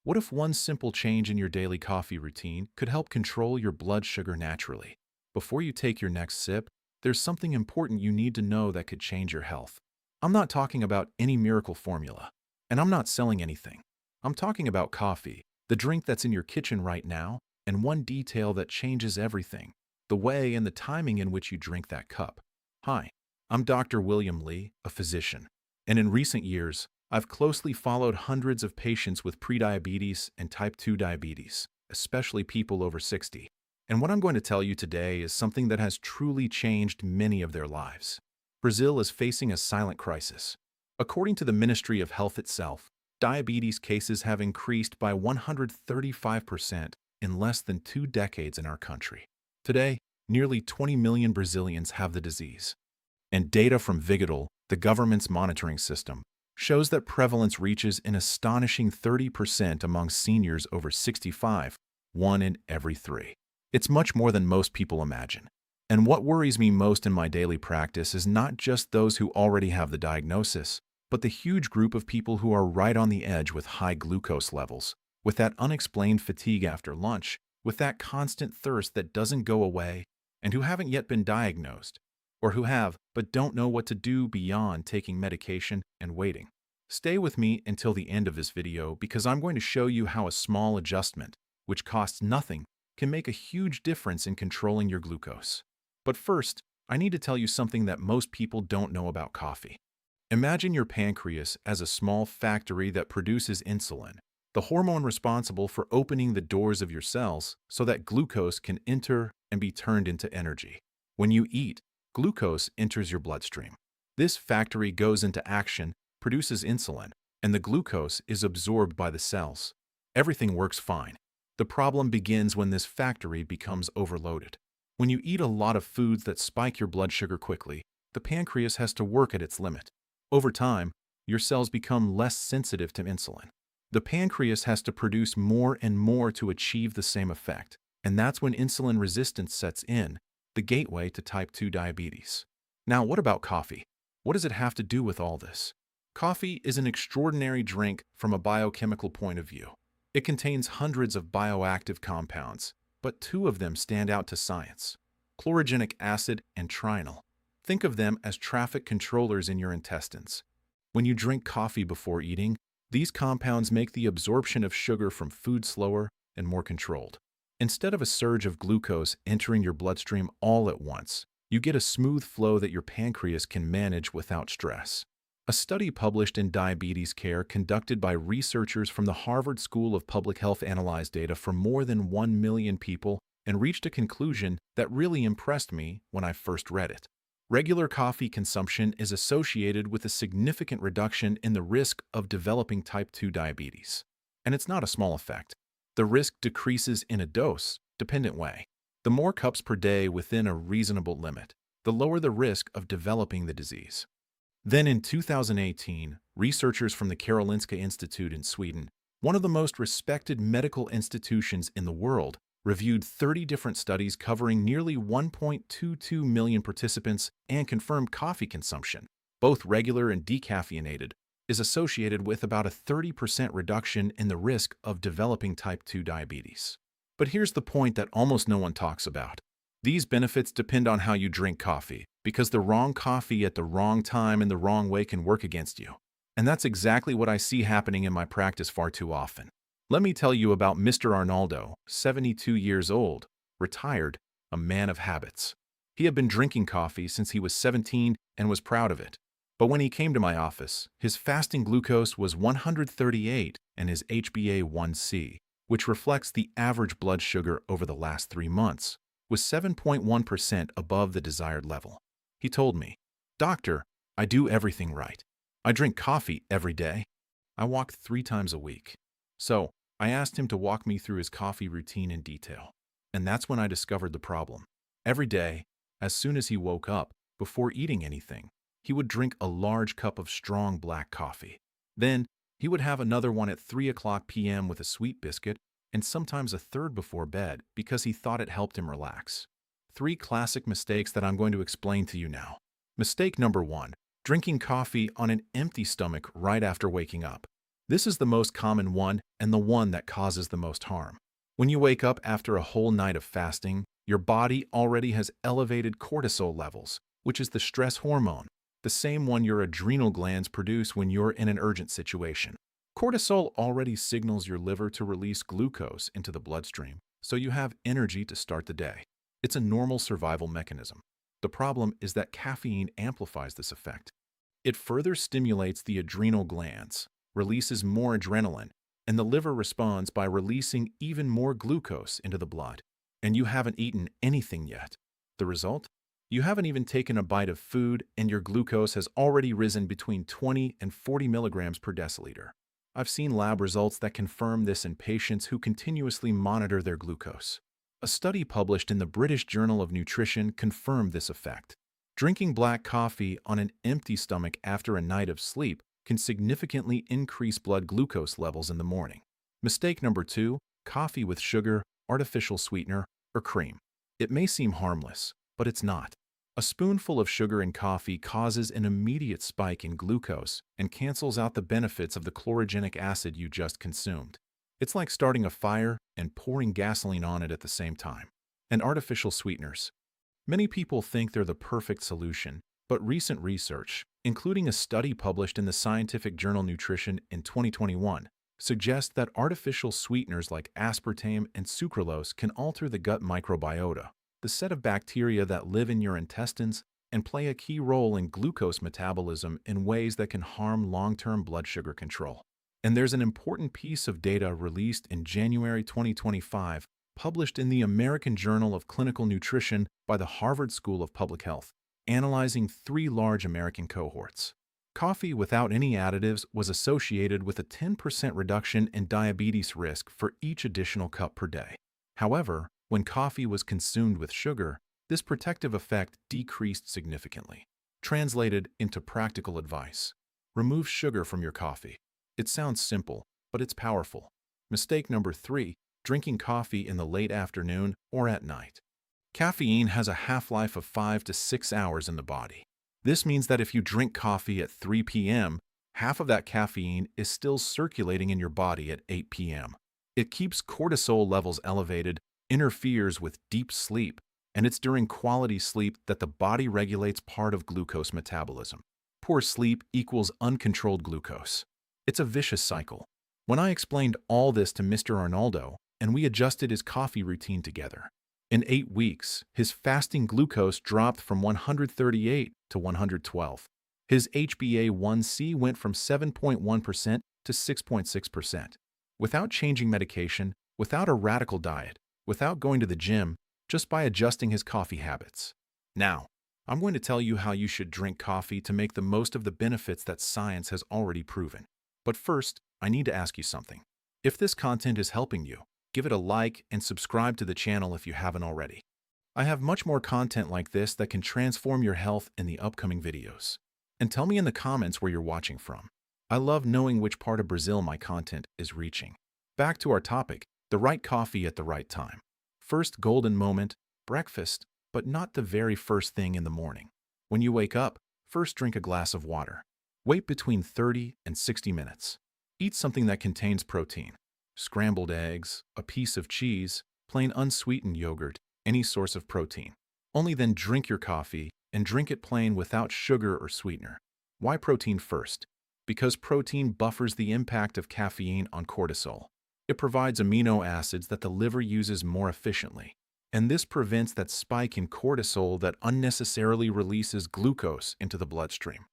What if one simple change in your daily coffee routine could help control your blood sugar naturally? Before you take your next sip, there's something important you need to know that could change your health. I'm not talking about any miracle formula, and I'm not selling anything. I'm talking about coffee, the drink that's in your kitchen right now, and one detail that changes everything: the way and the timing in which you drink that cup. Hi, I'm Dr. William Lee, a physician, and in recent years, I've closely followed hundreds of patients with prediabetes and type 2 diabetes, especially people over 60. And what I'm going to tell you today is something that has truly changed many of their lives. Brazil is facing a silent crisis. According to the Ministry of Health itself, diabetes cases have increased by 135% in less than 2 decades in our country. Today, nearly 20 million Brazilians have the disease. And data from Vigital, the government's monitoring system, shows that prevalence reaches an astonishing 30% among seniors over 65, 1 in every 3. It's much more than most people imagine. And what worries me most in my daily practice is not just those who already have the diagnosis, but the huge group of people who are right on the edge with high glucose levels, with that unexplained fatigue after lunch, with that constant thirst that doesn't go away, and who haven't yet been diagnosed, or who have but don't know what to do beyond taking medication and waiting. Stay with me until the end of this video because I'm going to show you how a small adjustment, which costs nothing, can make a huge difference in controlling your glucose. But first, I need to tell you something that most people don't know about coffee. Imagine your pancreas as a small factory that produces insulin, the hormone responsible for opening the doors of your cells so that glucose can enter and be turned into energy. When you eat, glucose enters your bloodstream. This factory goes into action, produces insulin, and the glucose is absorbed by the cells. Everything works fine. The problem begins when this factory becomes overloaded. When you eat a lot of foods that spike your blood sugar quickly, the pancreas has to work at its limit. Over time, your cells become less sensitive to insulin. The pancreas has to produce more and more to achieve the same effect, and that's when insulin resistance sets in, the gateway to type 2 diabetes. Now, what about coffee? What does it have to do with all this? Coffee is an extraordinary drink from a biochemical point of view. It contains hundreds of bioactive compounds, but 2 of them stand out to science: chlorogenic acid and trienol. Think of them as traffic controllers in your intestines. When you drink coffee before eating, these compounds make the absorption of sugar from food slower and more controlled. Instead of a surge of glucose entering your bloodstream all at once, you get a smooth flow that your pancreas can manage without stress. A study published in Diabetes Care conducted by researchers from the Harvard School of Public Health analyzed data from more than 1 million people and reached a conclusion that really impressed me when I first read it. Regular coffee consumption is associated with a significant reduction in the risk of developing type 2 diabetes. And it's not a small effect. The risk decreases in a dose-dependent way. The more cups per day within a reasonable limit, the lower the risk of developing the disease. Then in 2018, researchers from the Karolinska Institute in Sweden, one of the most respected medical institutions in the world, reviewed 30 different studies covering nearly 1.22 million participants and confirmed coffee consumption, both regular and decaffeinated, is associated with about a 30% reduction in the risk of developing type 2 diabetes. But here's the point that almost no one talks about. These benefits depend on how you drink coffee, because the wrong coffee at the wrong time in the wrong way can work against you. And that's exactly what I see happening in my practice far too often. Let me tell you about Mr. Arnaldo, 72 years old, retired, a man of habits. He had been drinking coffee since he was 17 and was proud of it. But when he came to my office, his fasting glucose was 138 and his HbA1c, which reflects the average blood sugar over the last 3 months, was 7.1% above the desired level. He told me, "Doctor, I do everything right. I drink coffee every day. I walk 3 times a week." So, I asked him to walk me through his coffee routine in detail. And that's when I discovered the problem. Every day, as soon as he woke up, before eating anything, he would drink a large cup of strong black coffee. Then, he would have another one at 3 p.m. with a sweet biscuit, and sometimes a third before bed because he thought it helped him relax. 3 classic mistakes that I'm going to explain to you now. Mistake number 1, drinking coffee on an empty stomach right after waking up. This is the most common one and the one that causes the most harm. When you wake up after a whole night of fasting, your body already has elevated cortisol levels, which is the stress hormone, the same one your adrenal glands produce when you're in an urgent situation. Cortisol already signals your liver to release glucose into the bloodstream, so you have energy to start the day. It's a normal survival mechanism. The problem is that caffeine amplifies this effect. It further stimulates the adrenal glands, releases more adrenaline, and the liver responds by releasing even more glucose into the blood. And you haven't eaten anything yet. The result? You haven't even taken a bite of food, and your glucose has already risen between 20 and 40 milligrams per deciliter. I've seen lab results that confirm this in patients who continuously monitor their glucose. A study published in the British Journal of Nutrition confirmed this effect. Drinking black coffee on an empty stomach after a night of sleep can significantly increase blood glucose levels in the morning. Mistake number 2, coffee with sugar, artificial sweetener, or cream. It may seem harmless, but it's not. A spoonful of sugar in coffee causes an immediate spike in glucose and cancels out the benefits of the chlorogenic acid you just consumed. It's like starting a fire and pouring gasoline on it at the same time. And artificial sweeteners. Many people think they're the perfect solution, but recent research, including a study published in the scientific journal Nutrition in 2021, suggests that artificial sweeteners like aspartame and sucralose can alter the gut microbiota, the set of bacteria that live in your intestines and play a key role in glucose metabolism in ways that can harm long-term blood sugar control. And there's an important piece of data released in January 2025, published in the American Journal of Clinical Nutrition by the Harvard School of Public Health, analyzing 3 large American cohorts. Coffee without any additives was associated with a 10% reduction in diabetes risk for each additional cup per day. However, when coffee was consumed with sugar, this protective effect decreased significantly. Translated into practical advice: remove sugar from your coffee. It sounds simple, but it's powerful. Mistake number 3, drinking coffee in the late afternoon or at night. Caffeine has a half-life of 5 to 6 hours in the body. This means that if you drink coffee at 3 p.m., half of that caffeine is still circulating in your body at 8 p.m. It keeps cortisol levels elevated, interferes with deep sleep, and it's during quality sleep that the body regulates part of glucose metabolism. Poor sleep equals uncontrolled glucose. It's a vicious cycle. When I explained all this to Mr. Arnaldo, and we adjusted his coffee routine together, in 8 weeks, his fasting glucose dropped from 138 to 112. His HbA1c went from 7.1% to 6.6%. Without changing medication, without a radical diet, without going to the gym, just by adjusting his coffee habits. Now, I'm going to tell you how you should drink coffee to make the most of the benefits that science has already proven. But first, I need to ask you something. If this content is helping you, give it a like and subscribe to the channel if you haven't already. I have much more content like this that can transform your health in the upcoming videos. And tell me in the comments where you're watching from. I love knowing which part of Brazil my content is reaching. Back to our topic, the right coffee at the right time. First golden moment, breakfast, but not the very first thing in the morning. When you wake up, first drink a glass of water. Wait between 30 and 60 minutes. Eat something that contains protein. Scrambled eggs, a piece of cheese, plain unsweetened yogurt, any source of protein. Only then drink your coffee, and drink it plain without sugar or sweetener. Why protein first? Because protein buffers the impact of caffeine on cortisol. It provides amino acids that the liver uses more efficiently, and this prevents that spike in cortisol that unnecessarily releases glucose into the bloodstream.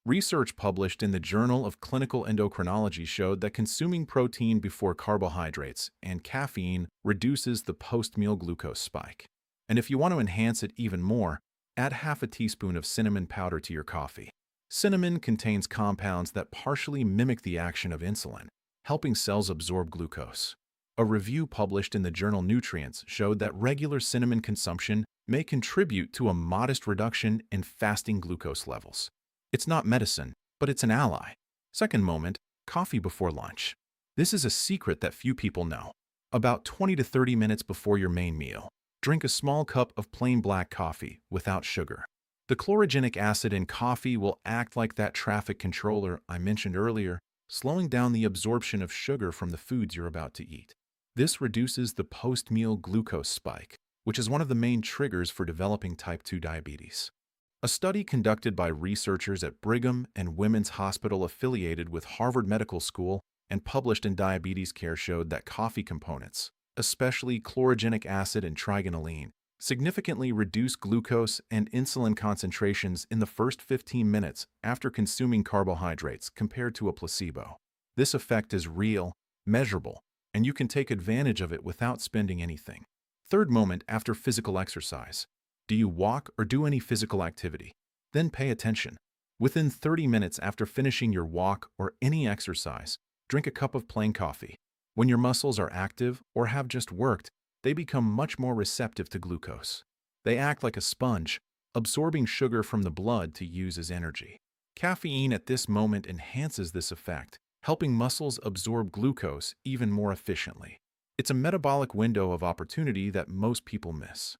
Research published in the Journal of Clinical Endocrinology showed that consuming protein before carbohydrates and caffeine reduces the post-meal glucose spike. And if you want to enhance it even more, add half a teaspoon of cinnamon powder to your coffee. Cinnamon contains compounds that partially mimic the action of insulin, helping cells absorb glucose. A review published in the journal Nutrients showed that regular cinnamon consumption may contribute to a modest reduction in fasting glucose levels. It's not medicine, but it's an ally. Second moment, coffee before lunch. This is a secret that few people know. About 20 to 30 minutes before your main meal, drink a small cup of plain black coffee without sugar. The chlorogenic acid in coffee will act like that traffic controller I mentioned earlier, slowing down the absorption of sugar from the foods you're about to eat. This reduces the post-meal glucose spike, which is one of the main triggers for developing type 2 diabetes. A study conducted by researchers at Brigham and Women's Hospital affiliated with Harvard Medical School and published in Diabetes Care showed that coffee components, especially chlorogenic acid and trigonelline, significantly reduce glucose and insulin concentrations in the first 15 minutes after consuming carbohydrates compared to a placebo. This effect is real, measurable, and you can take advantage of it without spending anything. Third moment after physical exercise. Do you walk or do any physical activity? Then pay attention. Within 30 minutes after finishing your walk or any exercise, drink a cup of plain coffee. When your muscles are active or have just worked, they become much more receptive to glucose. They act like a sponge, absorbing sugar from the blood to use as energy. Caffeine at this moment enhances this effect, helping muscles absorb glucose even more efficiently. It's a metabolic window of opportunity that most people miss.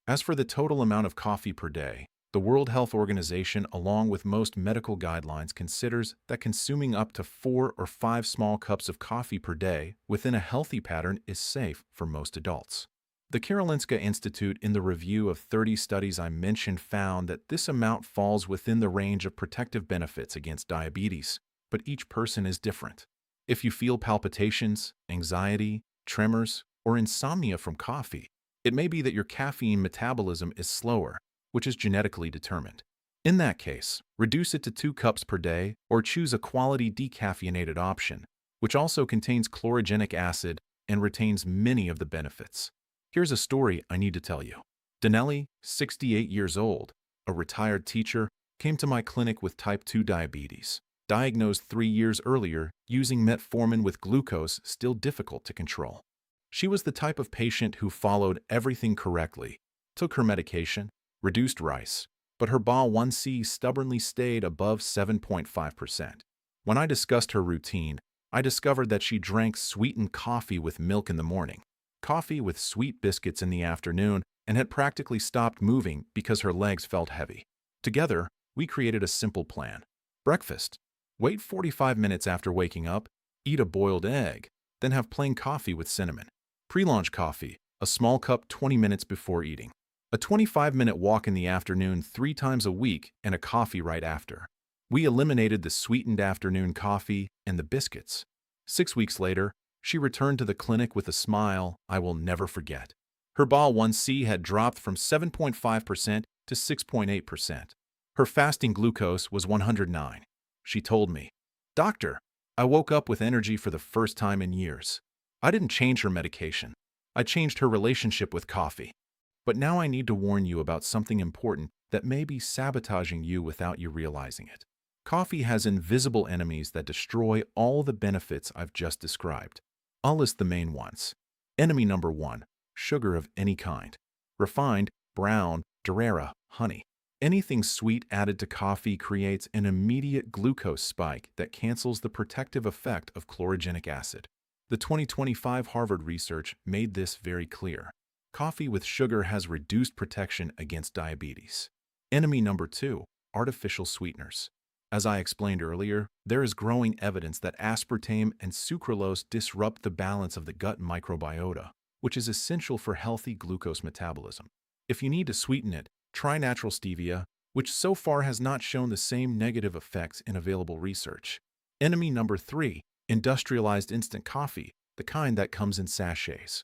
As for the total amount of coffee per day, the World Health Organization, along with most medical guidelines, considers that consuming up to 4 or 5 small cups of coffee per day within a healthy pattern is safe for most adults. The Karolinska Institute, in the review of 30 studies I mentioned, found that this amount falls within the range of protective benefits against diabetes, but each person is different. If you feel palpitations, anxiety, tremors, or insomnia from coffee, it may be that your caffeine metabolism is slower, which is genetically determined. In that case, reduce it to 2 cups per day or choose a quality decaffeinated option, which also contains chlorogenic acid and retains many of the benefits. Here's a story I need to tell you. Danelli, 68 years old, a retired teacher, came to my clinic with type 2 diabetes, diagnosed 3 years earlier using metformin with glucose still difficult to control. She was the type of patient who followed everything correctly, took her medication, reduced rice, but her BA1C stubbornly stayed above 7.5%. When I discussed her routine, I discovered that she drank sweetened coffee with milk in the morning, coffee with sweet biscuits in the afternoon, and had practically stopped moving because her legs felt heavy. Together, we created a simple plan. Breakfast. Wait 45 minutes after waking up, eat a boiled egg, then have plain coffee with cinnamon. Pre-lunch coffee, a small cup 20 minutes before eating. A 25-minute walk in the afternoon 3 times a week and a coffee right after. We eliminated the sweetened afternoon coffee and the biscuits. 6 weeks later, she returned to the clinic with a smile I will never forget. Her BA1C had dropped from 7.5% to 6.8%. Her fasting glucose was 109. She told me, "Doctor, I woke up with energy for the first time in years. I didn't change her medication. I changed her relationship with coffee. But now I need to warn you about something important that may be sabotaging you without you realizing it. Coffee has invisible enemies that destroy all the benefits I've just described. I'll list the main ones. Enemy number 1, sugar of any kind. Refined, brown, demerara, honey. Anything sweet added to coffee creates an immediate glucose spike that cancels the protective effect of chlorogenic acid. The 2025 Harvard research made this very clear. Coffee with sugar has reduced protection against diabetes. Enemy number 2, artificial sweeteners. As I explained earlier, there is growing evidence that aspartame and sucralose disrupt the balance of the gut microbiota, which is essential for healthy glucose metabolism. If you need to sweeten it, try natural stevia, which so far has not shown the same negative effects in available research. Enemy number 3, industrialized instant coffee, the kind that comes in sachets.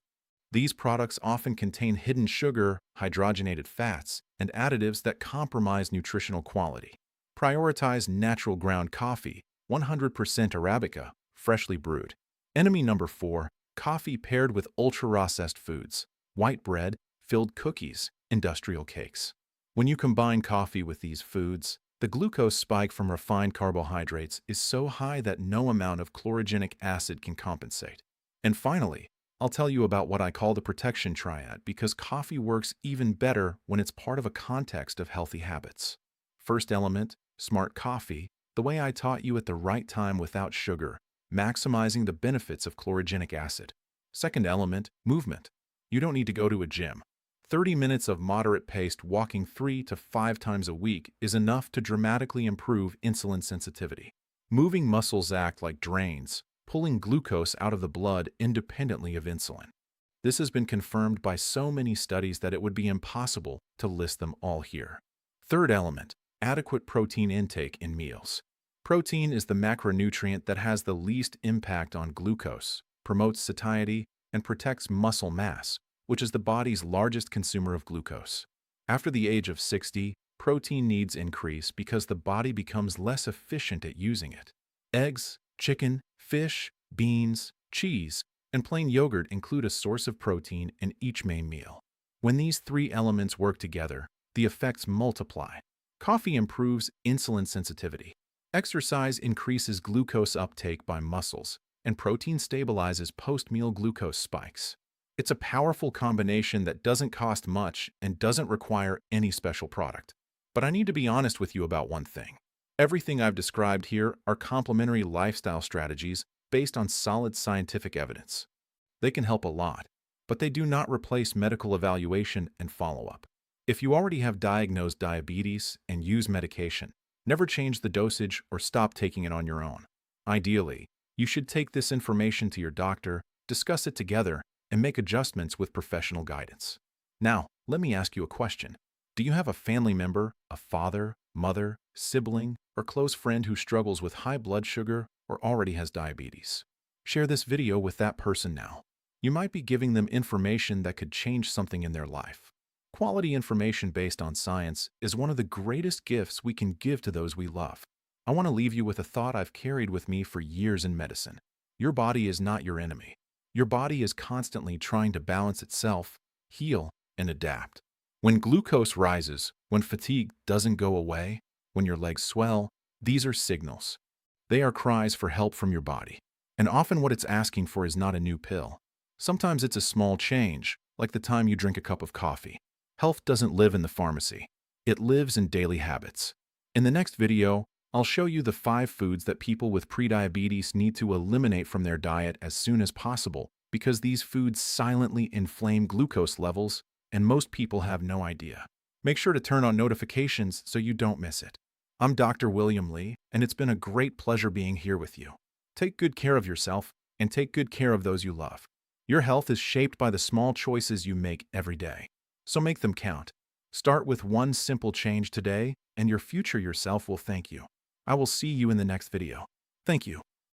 These products often contain hidden sugar, hydrogenated fats, and additives that compromise nutritional quality. Prioritize natural ground coffee, 100% Arabica, freshly brewed. Enemy number 4, coffee paired with ultra-processed foods, white bread, filled cookies, industrial cakes. When you combine coffee with these foods, the glucose spike from refined carbohydrates is so high that no amount of chlorogenic acid can compensate. And finally, I'll tell you about what I call the protection triad because coffee works even better when it's part of a context of healthy habits. First element, smart coffee, the way I taught you at the right time without sugar, maximizing the benefits of chlorogenic acid. Second element, movement. You don't need to go to a gym. 30 minutes of moderate-paced walking 3 to 5 times a week is enough to dramatically improve insulin sensitivity. Moving muscles act like drains, pulling glucose out of the blood independently of insulin. This has been confirmed by so many studies that it would be impossible to list them all here. Third element, adequate protein intake in meals. Protein is the macronutrient that has the least impact on glucose, promotes satiety, and protects muscle mass, which is the body's largest consumer of glucose. After the age of 60, protein needs increase because the body becomes less efficient at using it. Eggs, chicken, fish, beans, cheese, and plain yogurt include a source of protein in each main meal. When these three elements work together, the effects multiply. Coffee improves insulin sensitivity. Exercise increases glucose uptake by muscles, and protein stabilizes post-meal glucose spikes. It's a powerful combination that doesn't cost much and doesn't require any special product. But I need to be honest with you about one thing. Everything I've described here are complementary lifestyle strategies based on solid scientific evidence. They can help a lot, but they do not replace medical evaluation and follow-up. If you already have diagnosed diabetes and use medication, never change the dosage or stop taking it on your own. Ideally, you should take this information to your doctor, discuss it together, and make adjustments with professional guidance. Now, let me ask you a question. Do you have a family member, a father, mother, sibling, or close friend who struggles with high blood sugar or already has diabetes? Share this video with that person now. You might be giving them information that could change something in their life. Quality information based on science is one of the greatest gifts we can give to those we love. I want to leave you with a thought I've carried with me for years in medicine. Your body is not your enemy. Your body is constantly trying to balance itself, heal, and adapt. When glucose rises, when fatigue doesn't go away, when your legs swell, these are signals. They are cries for help from your body. And often what it's asking for is not a new pill. Sometimes it's a small change, like the time you drink a cup of coffee. Health doesn't live in the pharmacy. It lives in daily habits. In the next video, I'll show you the 5 foods that people with prediabetes need to eliminate from their diet as soon as possible because these foods silently inflame glucose levels and most people have no idea. Make sure to turn on notifications so you don't miss it. I'm Dr. William Lee, and it's been a great pleasure being here with you. Take good care of yourself and take good care of those you love. Your health is shaped by the small choices you make every day. So make them count. Start with one simple change today, and your future yourself will thank you. I will see you in the next video. Thank you.